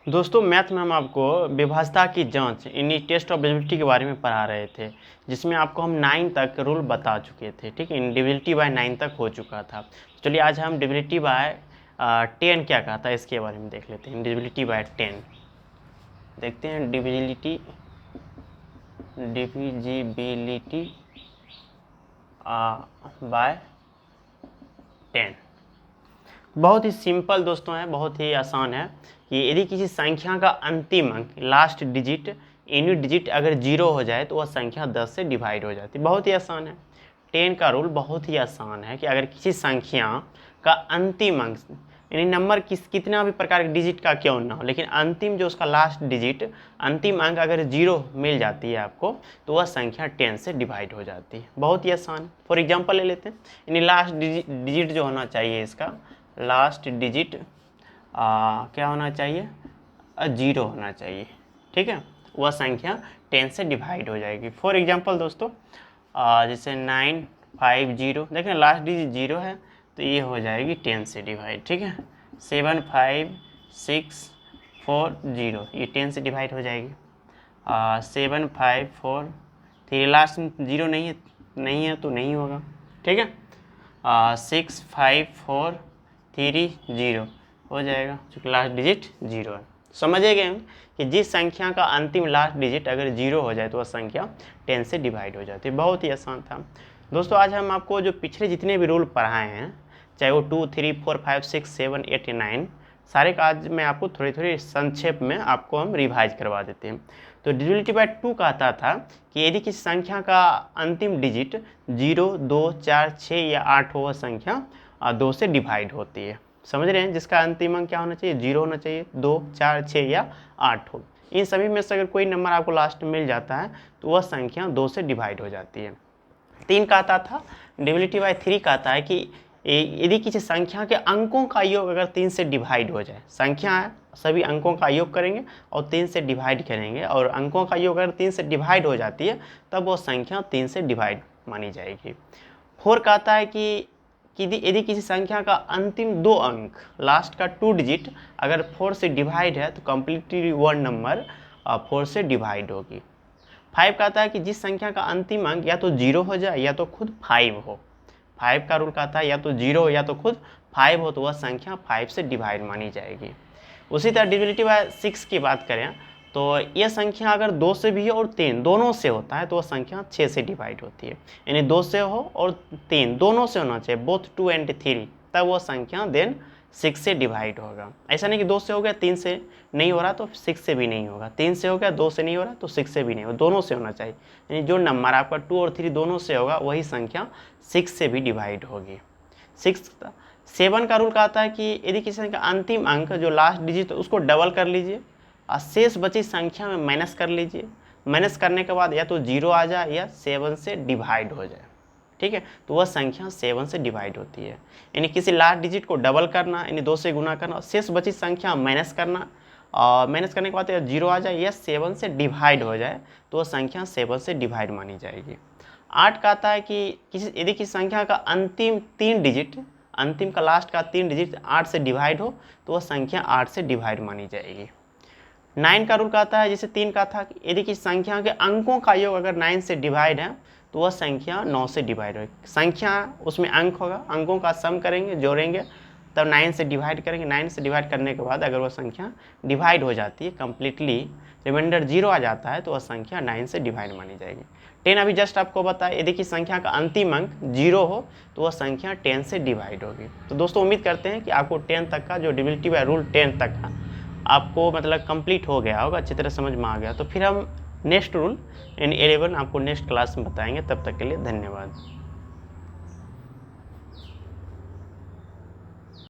दोस्तों मैथ में हम आपको विभाज्यता की जांच यानी टेस्ट ऑफ डिविजिबिलिटी के बारे में पढ़ा रहे थे, जिसमें आपको हम 9 तक रूल बता चुके थे। ठीक है, डिविजिबिलिटी बाय 9 तक हो चुका था। चलिए आज हम डिविजिबिलिटी बाय 10 क्या कहता है इसके बारे में देख लेते हैं। डिविजिबिलिटी बाय 10 देखते हैं। डिविजिबिलिटी बाय 10 बहुत ही सिंपल दोस्तों है, बहुत ही आसान है कि यदि किसी संख्या का अंतिम अंक लास्ट डिजिट यूनिट डिजिट अगर 0 हो जाए तो वह संख्या 10 से डिवाइड हो जाती है। बहुत ही आसान है। 10 का रूल बहुत ही आसान है कि अगर किसी संख्या का अंतिम अंक यानी नंबर कितना भी प्रकार के डिजिट का क्यों ना हो, लेकिन अंतिम जो उसका लास्ट डिजिट अंतिम अंक अगर 0 मिल जाती है आपको तो वह संख्या 10 से डिवाइड हो जाती है। बहुत ही आसान। फॉर एग्जांपल ले लेते हैं, यानी लास्ट डिजिट जो होना चाहिए इसका लास्ट डिजिट क्या होना चाहिए, 0 होना चाहिए। ठीक है, वह संख्या 10 से डिवाइड हो जाएगी। फॉर एग्जांपल दोस्तों जैसे 950 देखें लास्ट डिजिट 0 है तो ये हो जाएगी 10 से डिवाइड। ठीक है, 75640 ये 10 से डिवाइड हो जाएगी। 7543 लास्ट में 0 नहीं है तो नहीं होगा। ठीक है, 6543 हो जाएगा क्योंकि लास्ट डिजिट 0 है। समझेंगे हम कि जिस संख्या का अंतिम लास्ट डिजिट अगर 0 हो जाए तो वह संख्या 10 से डिवाइड हो जाती है। बहुत ही आसान था दोस्तों। आज हम आपको जो पिछले जितने भी रूल पढ़ाए हैं, चाहे वो 2, 3, 4, 5, 6, 7, 8 या 9, सारे का आज मैं आपको थोड़ी संक्षेप में आपको हम रिवाइज करवा देते हैं। तो डिविजिबिलिटी बाय 2 कहता था कि यदि किसी संख्या का अंतिम डिजिट 0, 2, 4, 6 या 8 हो, वह संख्या 2 से डिवाइड होती है। समझ रहे हैं, जिसका अंतिम अंक क्या होना चाहिए, 0 होना चाहिए, 2, 4, 6 या 8 हो। इन सभी में से अगर कोई नंबर आपको लास्ट में मिल जाता है तो वह संख्या 2 से डिवाइड हो जाती है। 3 कहता था डिविजिबिलिटी बाय 3 कहता है कि यदि किसी संख्या के अंकों का योग अगर 3 से डिवाइड हो जाए, संख्या है सभी अंकों का योग करेंगे और 3 से डिवाइड करेंगे और अंकों का योग अगर 3 से डिवाइड हो जाती है तब वो संख्या 3 से डिवाइड मानी जाएगी। 4 कहता है कि यदि किसी संख्या का अंतिम 2 अंक लास्ट का 2 डिजिट अगर 4 से डिवाइड है तो कंप्लीटली वन नंबर 4 से डिवाइड होगी। 5 कहता है कि जिस संख्या का अंतिम अंक या तो 0 हो जाए या तो खुद 5 हो। 5 का रूल कहता है या तो 0 हो या तो खुद 5 हो तो वह संख्या 5 से डिवाइड मानी जाएगी। उसी तरह डिविजिबिलिटी बाय 6 की बात करें तो यह संख्या अगर 2 से भी और 3 दोनों से होता है तो वह संख्या 6 से डिवाइड होती है। यानी 2 से हो और 3 दोनों से होना चाहिए, बोथ 2 and 3, तब वह संख्या देन 6 से डिवाइड होगा। ऐसा नहीं कि 2 से हो गया 3 से नहीं हो रहा तो 6 से भी नहीं होगा, 3 से हो गया 2 से नहीं हो रहा तो 6 से भी नहीं होगा, दोनों से होना चाहिए। यानी जो नंबर आपका 2 और 3 दोनों से होगा वही संख्या 6 से भी डिवाइड होगी। 7 का रूल कहता है कि यदि किसी का अंतिम अंक जो लास्ट डिजिट उसको डबल कर लीजिए और शेष बची संख्या में माइनस कर लीजिए। माइनस करने के बाद या तो 0 आ जाए या 7 से डिवाइड हो जाए। ठीक है, तो वह संख्या 7 से डिवाइड होती है। यानी किसी लास्ट डिजिट को डबल करना यानी 2 से गुना करना और शेष बची संख्या माइनस करना और माइनस करने के बाद या 0 आ जाए या 7 से डिवाइड हो जाए तो वह संख्या 7 से डिवाइड मानी जाएगी। 8 कहता है कि यदि किसी संख्या का अंतिम 3 डिजिट अंतिम का लास्ट का 3 डिजिट 8 से डिवाइड हो तो वह संख्या 8 से डिवाइड मानी जाएगी। 9 का रूल कहता है, जैसे 3 का था कि यदि किसी संख्या के अंकों का योग अगर 9 से डिवाइड है तो वह संख्या 9 से डिवाइड होगी। संख्या उसमें अंक होगा, अंकों का सम करेंगे जोड़ेंगे तब 9 से डिवाइड करेंगे। 9 से डिवाइड करने के बाद अगर वह संख्या डिवाइड हो जाती है कंप्लीटली, रिमाइंडर 0 आ जाता है तो वह संख्या 9 से डिवाइड मानी जाएगी। 10 अभी जस्ट आपको बताया, यदि किसी संख्या का अंतिम अंक 0 हो तो वह संख्या 10 से डिवाइड होगी। तो दोस्तों उम्मीद करते हैं कि आपको 10 तक का जो डिविजिबिलिटी बाय रूल 10 तक का आपको मतलब कंप्लीट हो गया होगा, अच्छी तरह समझ में आ गया। तो फिर हम नेक्स्ट रूल यानी 11 आपको नेक्स्ट क्लास में बताएंगे। तब तक के लिए धन्यवाद।